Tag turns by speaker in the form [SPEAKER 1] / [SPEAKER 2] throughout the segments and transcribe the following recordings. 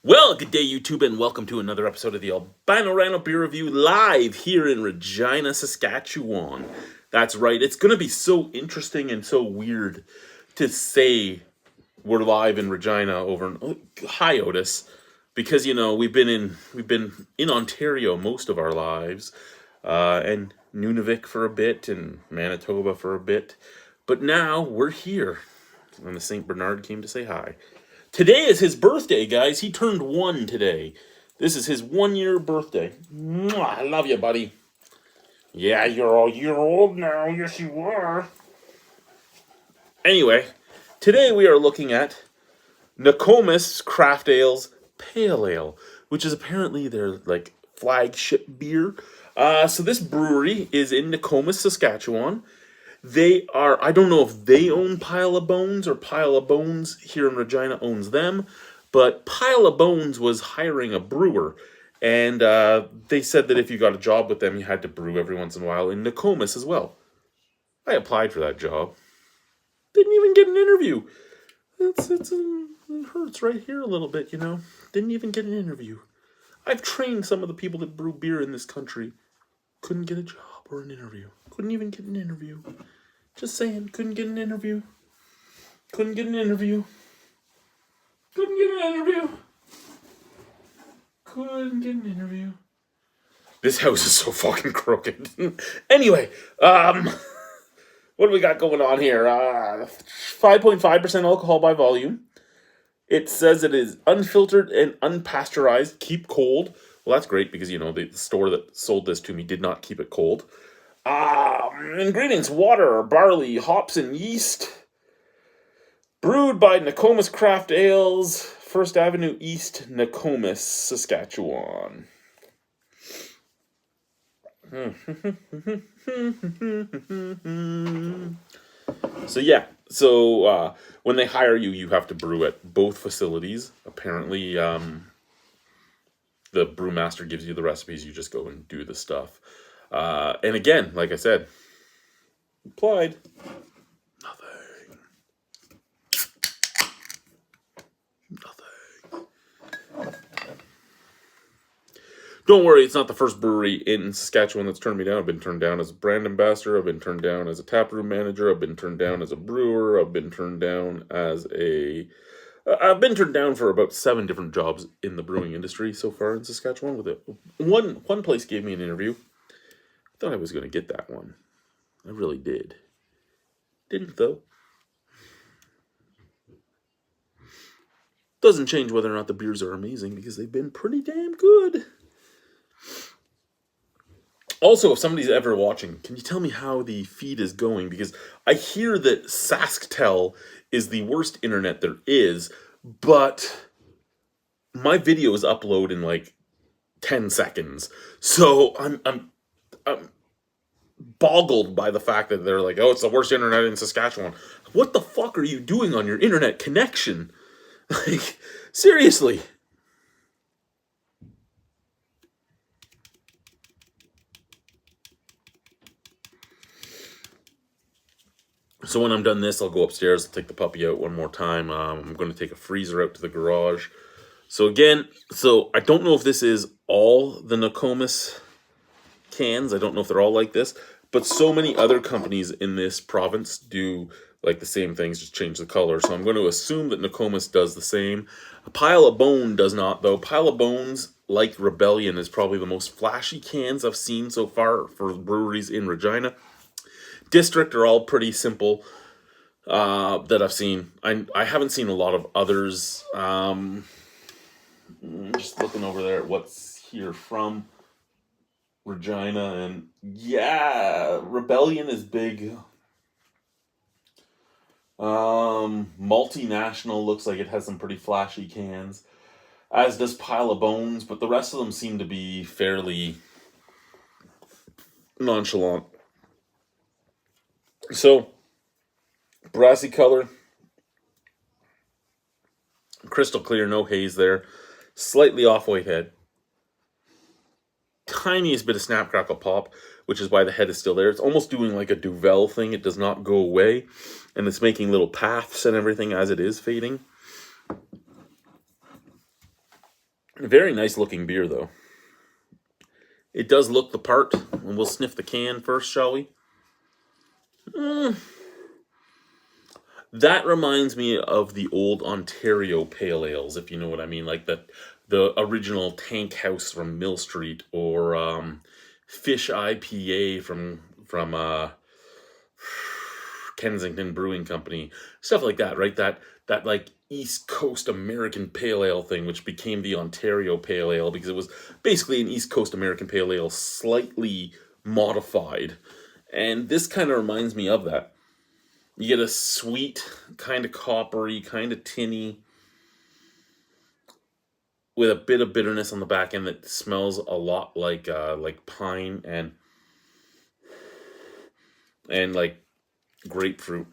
[SPEAKER 1] Well, good day, YouTube, and welcome to another episode of the Albino Rhino Beer Review live here in Regina, Saskatchewan. That's right, it's going to be so interesting and so weird to say we're live in Regina over in hi Otis, because we've been in Ontario most of our lives, and Nunavik for a bit and Manitoba for a bit, but now we're here, and the St. Bernard came to say hi. Today is his birthday, guys. He turned 1 today. This is his 1-year birthday. Mwah, I love you, buddy. Yeah, you're a year old now. Yes, you are. Anyway, today we are looking at Nokomis Craft Ale's Pale Ale, which is apparently their flagship beer. So this brewery is in Nokomis, Saskatchewan. They are, I don't know if they own Pile of Bones or Pile of Bones here in Regina owns them, but Pile of Bones was hiring a brewer, and they said that if you got a job with them, you had to brew every once in a while in Nokomis as well. I applied for that job. Didn't even get an interview. It hurts right here a little bit, Didn't even get an interview. I've trained some of the people that brew beer in this country. Couldn't get a job or an interview. Couldn't even get an interview. Just saying, couldn't get an interview. Couldn't get an interview. Couldn't get an interview. Couldn't get an interview. This house is so fucking crooked. Anyway, what do we got going on here? 5.5% alcohol by volume. It says it is unfiltered and unpasteurized. Keep cold. Well, that's great because, the store that sold this to me did not keep it cold. Ingredients: water, barley, hops, and yeast. Brewed by Nokomis Craft Ales, First Avenue East, Nokomis, Saskatchewan. So when they hire you, you have to brew at both facilities. Apparently, the brewmaster gives you the recipes. You just go and do the stuff. And again, like I said, applied. Nothing. Don't worry, it's not the first brewery in Saskatchewan that's turned me down. I've been turned down as a brand ambassador. I've been turned down as a taproom manager. I've been turned down as a brewer. I've been turned down I've been turned down for about 7 different jobs in the brewing industry so far in Saskatchewan. With it, one place gave me an interview. I thought I was going to get that one. I really did. Didn't, though. Doesn't change whether or not the beers are amazing, because they've been pretty damn good. Also, if somebody's ever watching, can you tell me how the feed is going? Because I hear that SaskTel is the worst internet there is, but my videos upload in 10 seconds. So I'm boggled by the fact that they're like, oh, it's the worst internet in Saskatchewan. What the fuck are you doing on your internet connection? Seriously. So when I'm done this, I'll go upstairs, I'll take the puppy out one more time. I'm going to take a freezer out to the garage. So again, I don't know if this is all the Nokomis cans. I don't know if they're all like this, but so many other companies in this province do the same things, just change the color. So I'm going to assume that Nokomis does the same. A Pile of Bone does not, though. Pile of Bones, like Rebellion, is probably the most flashy cans I've seen so far for breweries in Regina. District are all pretty simple that I've seen. I haven't seen a lot of others. Just looking over there at what's here from Regina, and yeah, Rebellion is big. Multinational looks like it has some pretty flashy cans, as does Pile of Bones, but the rest of them seem to be fairly nonchalant. So, brassy color, crystal clear, no haze there, slightly off-white head, tiniest bit of snap, crackle, pop, which is why the head is still there. It's almost doing like a Duvel thing. It does not go away, and it's making little paths and everything as it is fading. Very nice looking beer, though. It does look the part, and we'll sniff the can first, shall we? That reminds me of the old Ontario Pale Ales, if you know what I mean, like the original Tank House from Mill Street, or Fish IPA from Kensington Brewing Company, stuff like that, right? That like East Coast American Pale Ale thing, which became the Ontario Pale Ale because it was basically an East Coast American Pale Ale slightly modified. And this kind of reminds me of that. You get a sweet, kind of coppery, kind of tinny, with a bit of bitterness on the back end that smells a lot like pine and like grapefruit.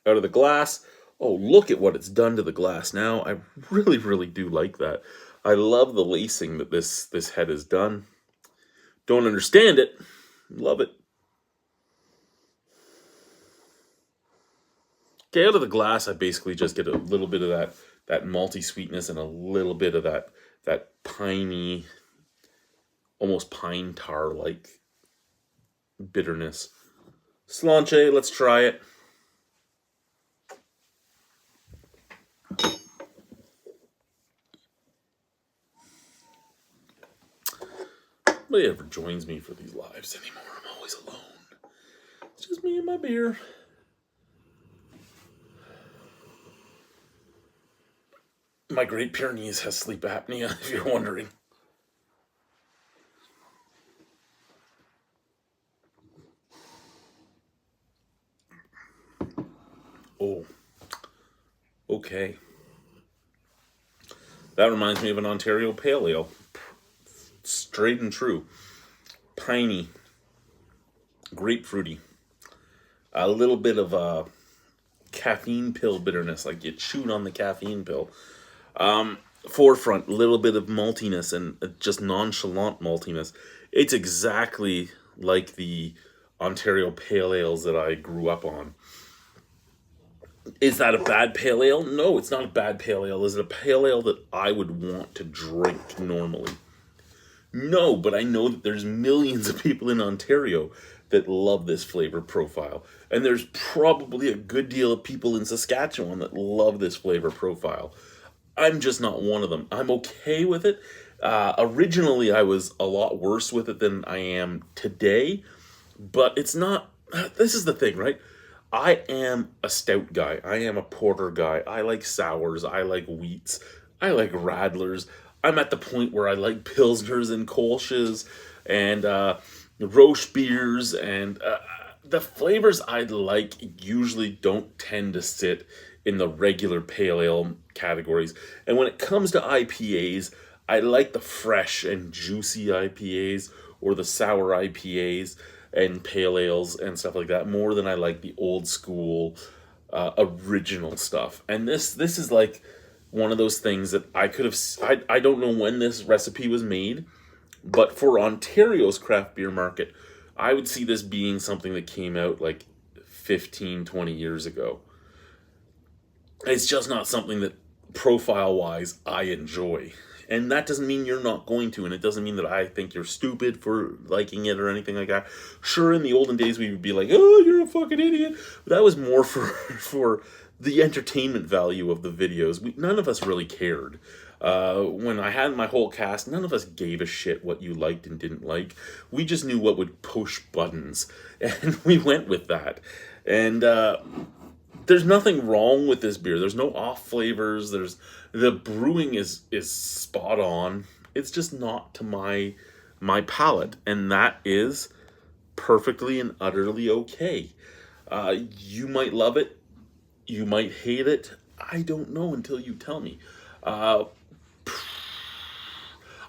[SPEAKER 1] Out of the glass. Oh, look at what it's done to the glass now. I really, really do like that. I love the lacing that this head has done. Don't understand it. Love it. Okay, out of the glass, I basically just get a little bit of that malty sweetness and a little bit of that piney, almost pine tar like bitterness. Slanche, let's try it. Nobody ever joins me for these lives anymore. I'm always alone. It's just me and my beer. My Great Pyrenees has sleep apnea, if you're wondering. Oh. Okay. That reminds me of an Ontario Pale Ale. Straight and true. Piney. Grapefruity. A little bit of a caffeine pill bitterness, like you chewed on the caffeine pill. Forefront, a little bit of maltiness and just nonchalant maltiness. It's exactly like the Ontario Pale Ales that I grew up on. Is that a bad pale ale? No, it's not a bad pale ale. Is it a pale ale that I would want to drink normally? No, but I know that there's millions of people in Ontario that love this flavor profile. And there's probably a good deal of people in Saskatchewan that love this flavor profile. I'm just not one of them. I'm okay with it. Originally, I was a lot worse with it than I am today. But it's not... This is the thing, right? I am a stout guy. I am a porter guy. I like sours. I like wheats. I like radlers. I'm at the point where I like pilsners and kolsches and roast beers, and the flavors I like usually don't tend to sit in the regular pale ale categories. And when it comes to IPAs, I like the fresh and juicy IPAs or the sour IPAs and pale ales and stuff like that more than I like the old school original stuff. And this is like one of those things that I could have... I don't know when this recipe was made, but for Ontario's craft beer market, I would see this being something that came out like 15, 20 years ago. It's just not something that profile-wise I enjoy. And that doesn't mean you're not going to, and it doesn't mean that I think you're stupid for liking it or anything like that. Sure, in the olden days we would be like, oh, you're a fucking idiot. But that was more for the entertainment value of the videos. None of us really cared. When I had my whole cast, none of us gave a shit what you liked and didn't like. We just knew what would push buttons, and we went with that. And there's nothing wrong with this beer. There's no off flavors. The brewing is spot on. It's just not to my palate, and that is perfectly and utterly okay. You might love it. You might hate it. I don't know until you tell me. I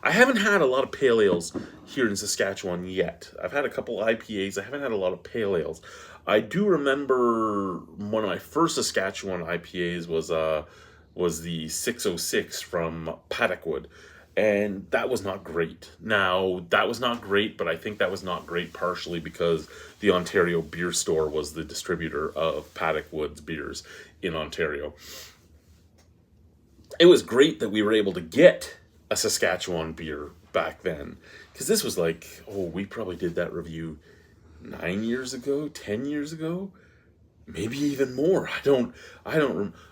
[SPEAKER 1] haven't had a lot of pale ales here in Saskatchewan yet. I've had a couple IPAs. I haven't had a lot of pale ales. I do remember one of my first Saskatchewan IPAs was the 606 from Paddockwood, and that was not great. Now, that was not great, but I think that was not great partially because the Ontario Beer Store was the distributor of Paddockwood's beers in Ontario. it was great that we were able to get a Saskatchewan beer back then, because this was like, oh, we probably did that review 9 years ago, 10 years ago, maybe even more.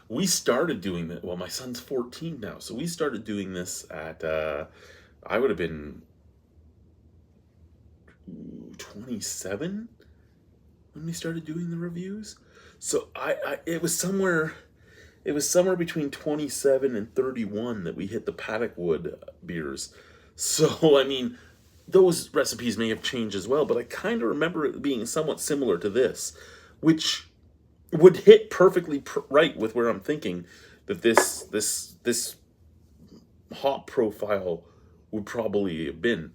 [SPEAKER 1] We started doing that. Well, my son's 14 now, so we started doing this at I would have been 27 when we started doing the reviews. So it was somewhere between 27 and 31 that we hit the Paddock Wood beers. So I mean, those recipes may have changed as well, but I kind of remember it being somewhat similar to this, which would hit perfectly right with where I'm thinking that this hop profile would probably have been.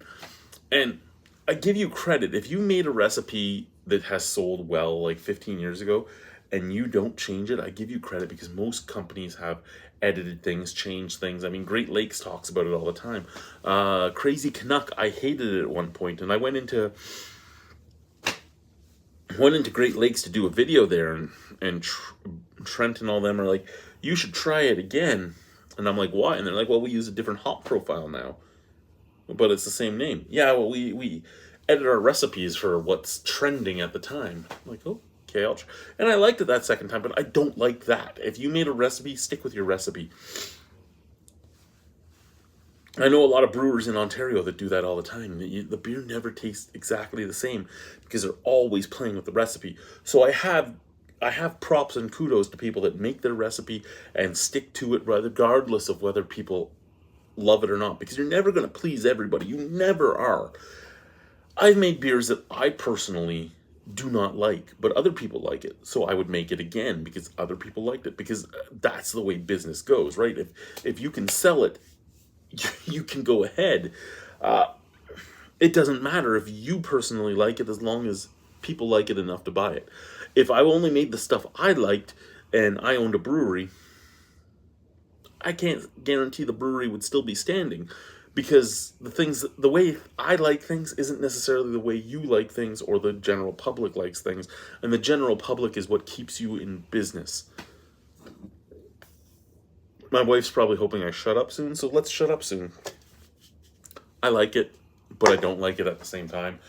[SPEAKER 1] And I give you credit, if you made a recipe that has sold well like 15 years ago and you don't change it, I give you credit, because most companies have edited things, changed things. I mean, Great Lakes talks about it all the time. Crazy Canuck, I hated it at one point, and I went into Great Lakes to do a video there, and Trent and all them are like, you should try it again. And I'm like, why? And they're like, well, we use a different hop profile now, but it's the same name. Yeah, well, we edit our recipes for what's trending at the time. I'm like, oh, okay, I'll try. And I liked it that second time, but I don't like that. If you made a recipe, stick with your recipe. I know a lot of brewers in Ontario that do that all the time. The beer never tastes exactly the same because they're always playing with the recipe. So I have props and kudos to people that make their recipe and stick to it regardless of whether people love it or not, because you're never going to please everybody. You never are. I've made beers that I personally do not like, but other people like it. So I would make it again because other people liked it, because that's the way business goes, right? If you can sell it, you can go ahead. It doesn't matter if you personally like it, as long as people like it enough to buy it. If I only made the stuff I liked and I owned a brewery, I can't guarantee the brewery would still be standing, because the way I like things isn't necessarily the way you like things or the general public likes things. And the general public is what keeps you in business. My wife's probably hoping I shut up soon, so let's shut up soon. I like it, but I don't like it at the same time.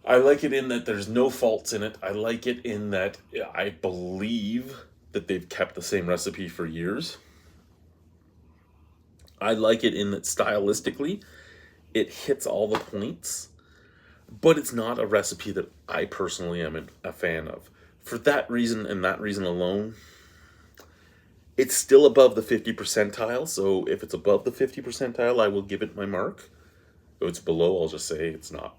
[SPEAKER 1] I like it in that there's no faults in it. I like it in that I believe that they've kept the same recipe for years. I like it in that stylistically, it hits all the points, but it's not a recipe that I personally am a fan of. For that reason and that reason alone, it's still above the 50 percentile. So if it's above the 50 percentile, I will give it my mark. If it's below, I'll just say it's not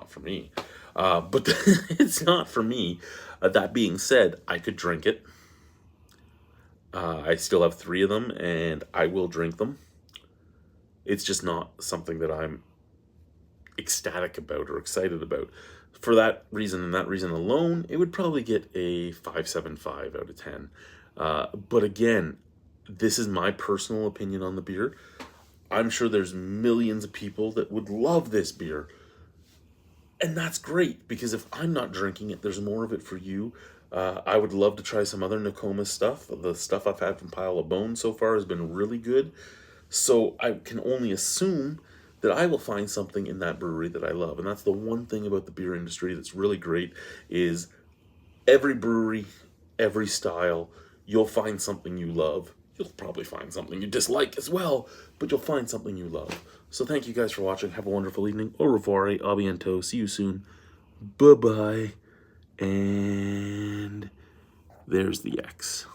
[SPEAKER 1] for me. But it's not for me. That being said, I could drink it. I still have 3 of them, and I will drink them. It's just not something that I'm ecstatic about or excited about. For that reason and that reason alone, it would probably get a 5.75 out of 10. But again, this is my personal opinion on the beer. I'm sure there's millions of people that would love this beer. And that's great, because if I'm not drinking it, there's more of it for you. I would love to try some other Nokomis stuff. The stuff I've had from Pile of Bones so far has been really good. So I can only assume that I will find something in that brewery that I love. And that's the one thing about the beer industry that's really great, is every brewery, every style, you'll find something you love. You'll probably find something you dislike as well, but you'll find something you love. So thank you guys for watching. Have a wonderful evening. Au revoir, a bientôt. See you soon. Bye-bye. And there's the X.